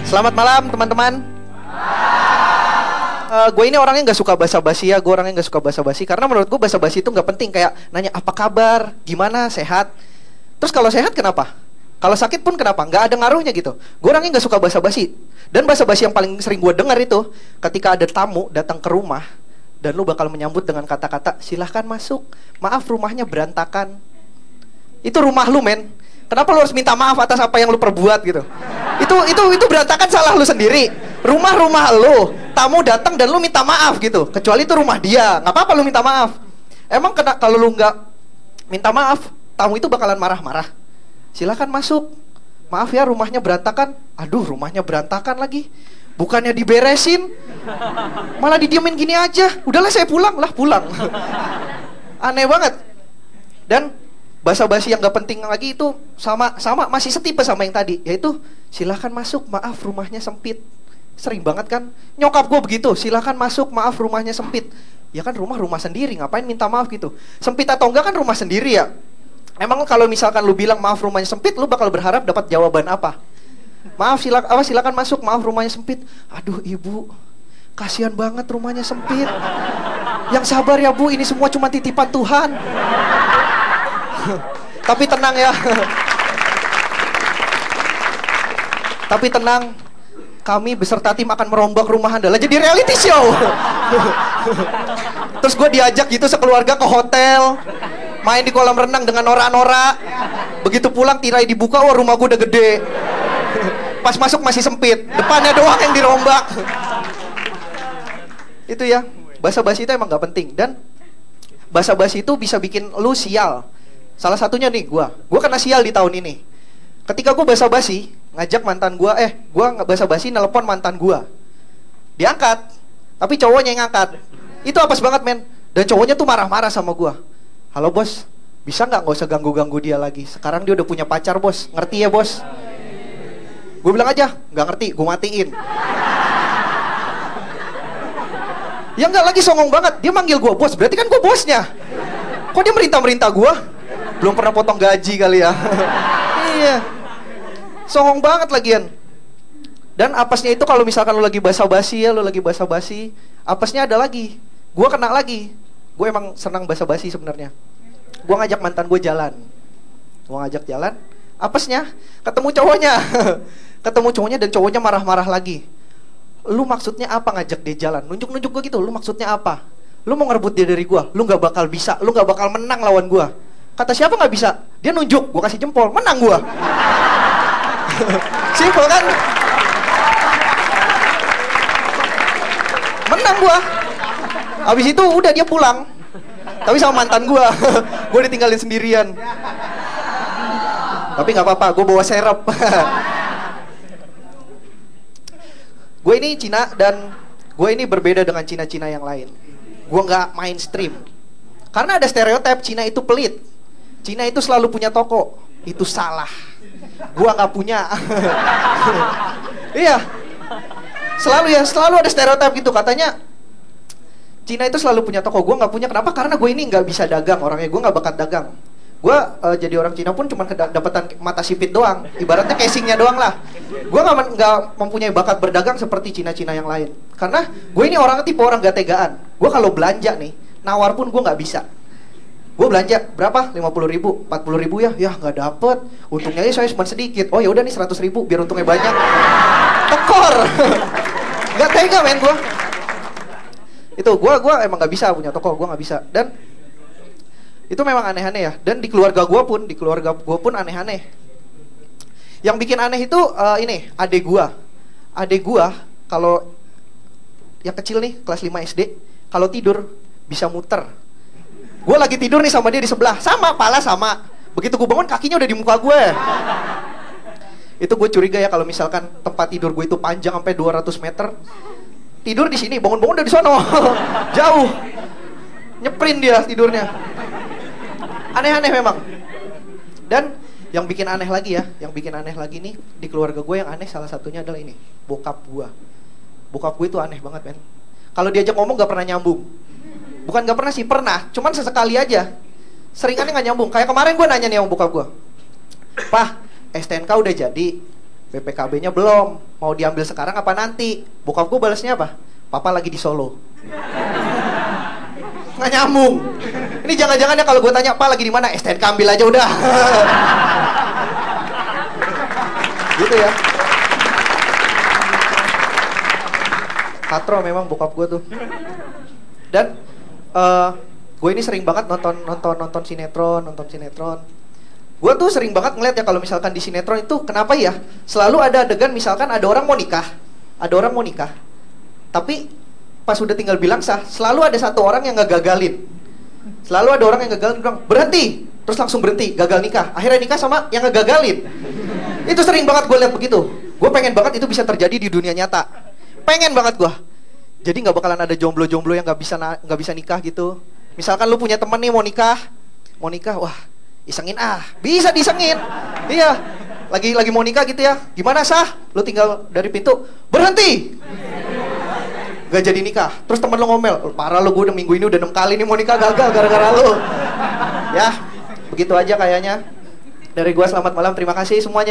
Selamat malam teman-teman. Gue ini orangnya nggak suka basa-basi ya. Gue orangnya nggak suka basa-basi karena menurut gue basa-basi itu nggak penting. Kayak nanya apa kabar, gimana, sehat. Terus kalau sehat kenapa? Kalau sakit pun kenapa? Nggak ada ngaruhnya gitu. Gue orangnya nggak suka basa-basi. Dan basa-basi yang paling sering gue dengar itu ketika ada tamu datang ke rumah dan lu bakal menyambut dengan kata-kata silahkan masuk. Maaf rumahnya berantakan. Itu rumah lu, men. Kenapa lu harus minta maaf atas apa yang lu perbuat gitu? Itu berantakan, salah lu sendiri. Rumah lu, tamu datang dan lu minta maaf gitu. Kecuali itu rumah dia, nggak apa-apa lu minta maaf. Emang kalau lu nggak minta maaf, tamu itu bakalan marah-marah. Silakan masuk. Maaf ya rumahnya berantakan. Aduh, rumahnya berantakan lagi. Bukannya diberesin, malah didiemin gini aja. Udahlah saya pulang lah, pulang. Aneh banget. Dan basa-basi yang gak penting lagi itu sama masih setipe sama yang tadi, yaitu silahkan masuk, maaf rumahnya sempit. Sering banget kan nyokap gue begitu, silahkan masuk, maaf rumahnya sempit. Ya kan rumah sendiri, ngapain minta maaf gitu? Sempit atau enggak kan rumah sendiri ya. Emang kalau misalkan lu bilang maaf rumahnya sempit, lu bakal berharap dapat jawaban apa? Maaf silakan masuk, maaf rumahnya sempit. Aduh ibu, kasihan banget rumahnya sempit. Yang sabar ya bu, ini semua cuma titipan Tuhan. Tapi tenang ya. Tapi tenang, kami beserta tim akan merombak rumah Anda. Lah jadi reality show. Terus gue diajak gitu sekeluarga ke hotel, main di kolam renang dengan norak-norak. Begitu pulang tirai dibuka, wah rumah gue udah gede. Pas masuk masih sempit, depannya doang yang dirombak. Itu ya, basa-basi itu emang gak penting. Dan basa-basi itu bisa bikin lu sial. Salah satunya nih gue kena sial di tahun ini. Ketika gue basa-basi ngajak mantan gue, gue nggak basa-basi nelpon mantan gue, diangkat, tapi cowoknya yang ngangkat. Itu apes banget men. Dan cowoknya tuh marah-marah sama gue. Halo bos, bisa nggak usah ganggu-ganggu dia lagi. Sekarang dia udah punya pacar bos, ngerti ya bos? Gue bilang aja, nggak ngerti, gue matiin. Ya nggak, lagi songong banget. Dia manggil gue bos, berarti kan gue bosnya. Kok dia merintah-merintah gue? Belum pernah potong gaji kali ya. Iya, songong banget lagian. Dan apesnya itu kalau misalkan lu lagi basa-basi ya, apesnya ada lagi. Gue kena lagi. Gue emang senang basa-basi sebenarnya. Gue ngajak mantan gue jalan. Apesnya ketemu cowoknya. Ketemu cowoknya dan cowoknya marah-marah lagi. Lu maksudnya apa ngajak dia jalan? Nunjuk-nunjuk gue gitu. Lu maksudnya apa? Lu mau ngerebut dia dari gue? Lu gak bakal bisa. Lu gak bakal menang lawan gue. Kata siapa gak bisa? Dia nunjuk, gue kasih jempol, menang gue. Simpel kan? Menang gue. Habis itu udah dia pulang. Tapi sama mantan gue. Gue ditinggalin sendirian. Tapi gak apa-apa, gue bawa serep. Gue ini Cina dan gue ini berbeda dengan Cina-Cina yang lain. Gue gak mainstream. Karena ada stereotip Cina itu pelit. Cina itu selalu punya toko. Itu salah. Gua nggak punya. Iya. Selalu ada stereotip gitu. Katanya Cina itu selalu punya toko. Gua nggak punya. Kenapa? Karena gue ini nggak bisa dagang orangnya. Gue nggak bakat dagang. Gue jadi orang Cina pun cuma dapetan mata sipit doang. Ibaratnya casingnya doang lah. Gue nggak mempunyai bakat berdagang seperti Cina-Cina yang lain. Karena gue ini orang tipe orang gak tegaan. Gue kalau belanja nih, nawar pun gue nggak bisa. Gue belanja berapa? 50.000, 40.000 ya? Ya nggak dapet. Untungnya aja saya cuma sedikit. Oh ya udah nih 100.000 biar untungnya banyak. Tekor. Nggak tega men gue. Itu gue emang nggak bisa punya toko. Gue nggak bisa. Dan itu memang aneh-aneh ya. Dan di keluarga gue pun aneh-aneh. Yang bikin aneh itu ini adek gue kalau yang kecil nih kelas 5 SD kalau tidur bisa muter. Gue lagi tidur nih sama dia di sebelah, sama, pala sama. Begitu gue bangun kakinya udah di muka gue. Itu gue curiga ya kalau misalkan tempat tidur gue itu panjang sampai 200 meter. Tidur di sini, bangun-bangun udah di sono. Jauh. Nyeprin dia tidurnya. Aneh-aneh memang. Dan yang bikin aneh lagi nih di keluarga gue yang aneh salah satunya adalah ini, bokap gue. Bokap gue itu aneh banget men. Kalau diajak ngomong gak pernah nyambung. Bukan gak pernah sih, pernah. Cuman sesekali aja. Seringannya gak nyambung. Kayak kemarin gue nanya nih sama bokap gue, Pah, STNK udah jadi, BPKB-nya belum, mau diambil sekarang apa nanti? Bokap gue balasnya apa? Papa lagi di Solo. Nggak nyambung. Ini jangan-jangan ya kalau gue tanya, Pak lagi di mana? STNK ambil aja udah. Gitu ya. Katro memang bokap gue tuh. Dan gue ini sering banget nonton sinetron. Gue tuh sering banget ngeliat ya kalau misalkan di sinetron itu kenapa ya selalu ada adegan misalkan ada orang mau nikah, tapi pas udah tinggal bilang sah, selalu ada satu orang yang ngegagalin. Selalu ada orang yang gagalin, bilang berhenti, terus langsung berhenti, gagal nikah. Akhirnya nikah sama yang ngegagalin. Itu sering banget gue lihat begitu. Gue pengen banget itu bisa terjadi di dunia nyata. Pengen banget gue. Jadi nggak bakalan ada jomblo-jomblo yang nggak bisa nikah gitu. Misalkan lu punya temen nih mau nikah, wah isengin bisa disengin. Iya, lagi mau nikah gitu ya. Gimana sah? Lu tinggal dari pintu berhenti. Gak jadi nikah. Terus temen lu ngomel, parah lu, gue udah minggu ini udah 6 kali nih mau nikah gagal gara-gara lu. Ya, begitu aja kayaknya. Dari gua selamat malam, terima kasih semuanya.